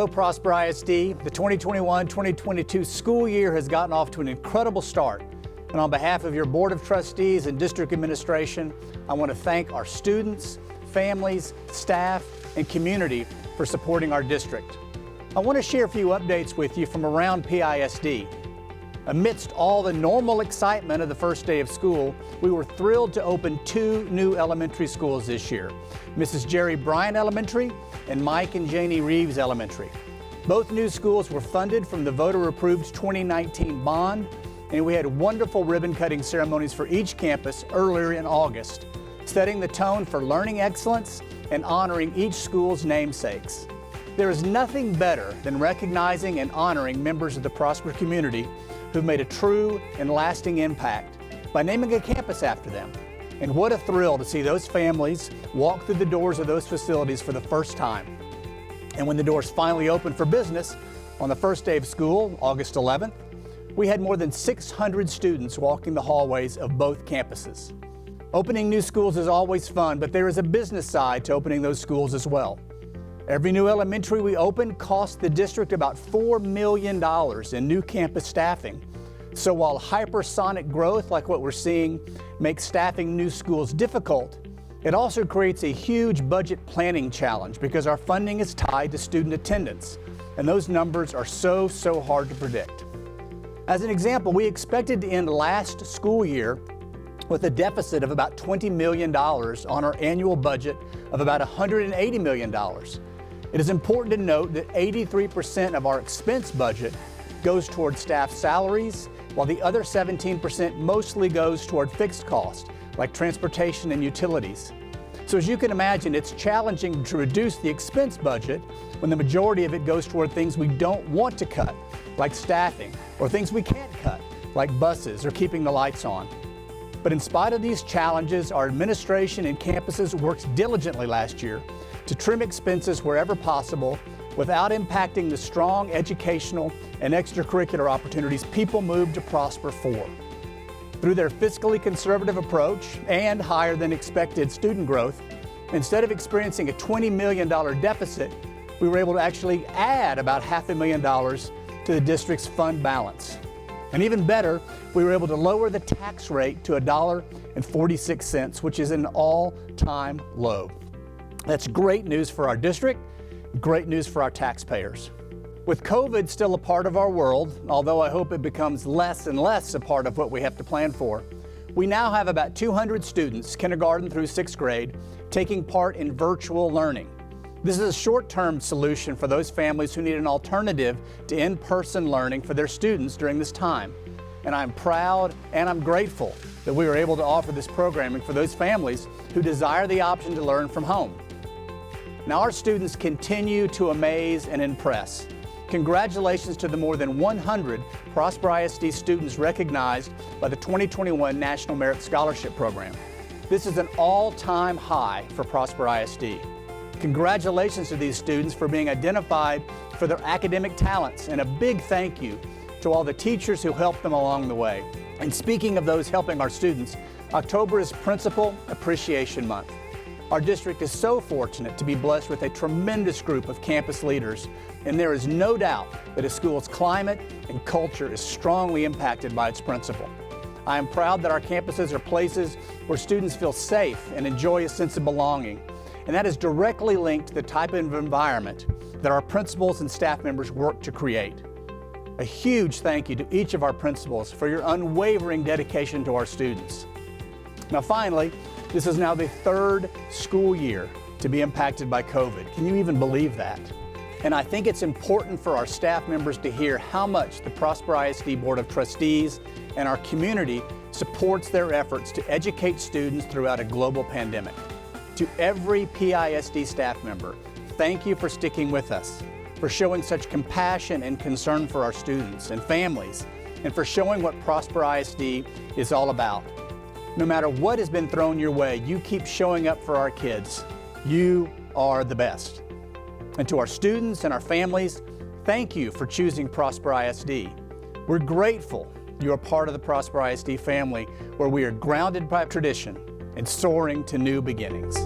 Hello, Prosper ISD. The 2021-2022 school year has gotten off to an incredible start. And on behalf of your Board of Trustees and District Administration, I want to thank our students, families, staff, and community for supporting our district. I want to share a few updates with you from around PISD. Amidst all the normal excitement of the first day of school, we were thrilled to open 2 new elementary schools this year, Mrs. Jerry Bryan Elementary and Mike and Janie Reeves Elementary. Both new schools were funded from the voter-approved 2019 bond, and we had wonderful ribbon-cutting ceremonies for each campus earlier in August, setting the tone for learning excellence and honoring each school's namesakes. There is nothing better than recognizing and honoring members of the Prosper community who've made a true and lasting impact by naming a campus after them. And what a thrill to see those families walk through the doors of those facilities for the first time. And when the doors finally opened for business on the first day of school, August 11th, we had more than 600 students walking the hallways of both campuses. Opening new schools is always fun, but there is a business side to opening those schools as well. Every new elementary we open costs the district about $4 million in new campus staffing. So while hypersonic growth like what we're seeing makes staffing new schools difficult, it also creates a huge budget planning challenge because our funding is tied to student attendance, and those numbers are so hard to predict. As an example, we expected to end last school year with a deficit of about $20 million on our annual budget of about $180 million. It is important to note that 83% of our expense budget goes toward staff salaries, while the other 17% mostly goes toward fixed costs, like transportation and utilities. So as you can imagine, it's challenging to reduce the expense budget when the majority of it goes toward things we don't want to cut, like staffing, or things we can't cut, like buses or keeping the lights on. But in spite of these challenges, our administration and campuses worked diligently last year to trim expenses wherever possible without impacting the strong educational and extracurricular opportunities people moved to Prosper for. Through their fiscally conservative approach and higher than expected student growth, instead of experiencing a $20 million deficit, we were able to actually add about $500,000 to the district's fund balance. And even better, we were able to lower the tax rate to $1.46, which is an all-time low. That's great news for our district, great news for our taxpayers. With COVID still a part of our world, although I hope it becomes less and less a part of what we have to plan for, we now have about 200 students, kindergarten through 6th grade, taking part in virtual learning. This is a short-term solution for those families who need an alternative to in-person learning for their students during this time. And I'm proud and I'm grateful that we were able to offer this programming for those families who desire the option to learn from home. Now, our students continue to amaze and impress. Congratulations to the more than 100 Prosper ISD students recognized by the 2021 National Merit Scholarship Program. This is an all-time high for Prosper ISD. Congratulations to these students for being identified for their academic talents, and a big thank you to all the teachers who helped them along the way. And speaking of those helping our students, October is Principal Appreciation Month. Our district is so fortunate to be blessed with a tremendous group of campus leaders, and there is no doubt that a school's climate and culture is strongly impacted by its principal. I am proud that our campuses are places where students feel safe and enjoy a sense of belonging, and that is directly linked to the type of environment that our principals and staff members work to create. A huge thank you to each of our principals for your unwavering dedication to our students. Now finally, this is now the 3rd school year to be impacted by COVID. Can you even believe that? And I think it's important for our staff members to hear how much the Prosper ISD Board of Trustees and our community supports their efforts to educate students throughout a global pandemic. To every PISD staff member, thank you for sticking with us, for showing such compassion and concern for our students and families, and for showing what Prosper ISD is all about. No matter what has been thrown your way, you keep showing up for our kids. You are the best. And to our students and our families, thank you for choosing Prosper ISD. We're grateful you are part of the Prosper ISD family, where we are grounded by tradition and soaring to new beginnings.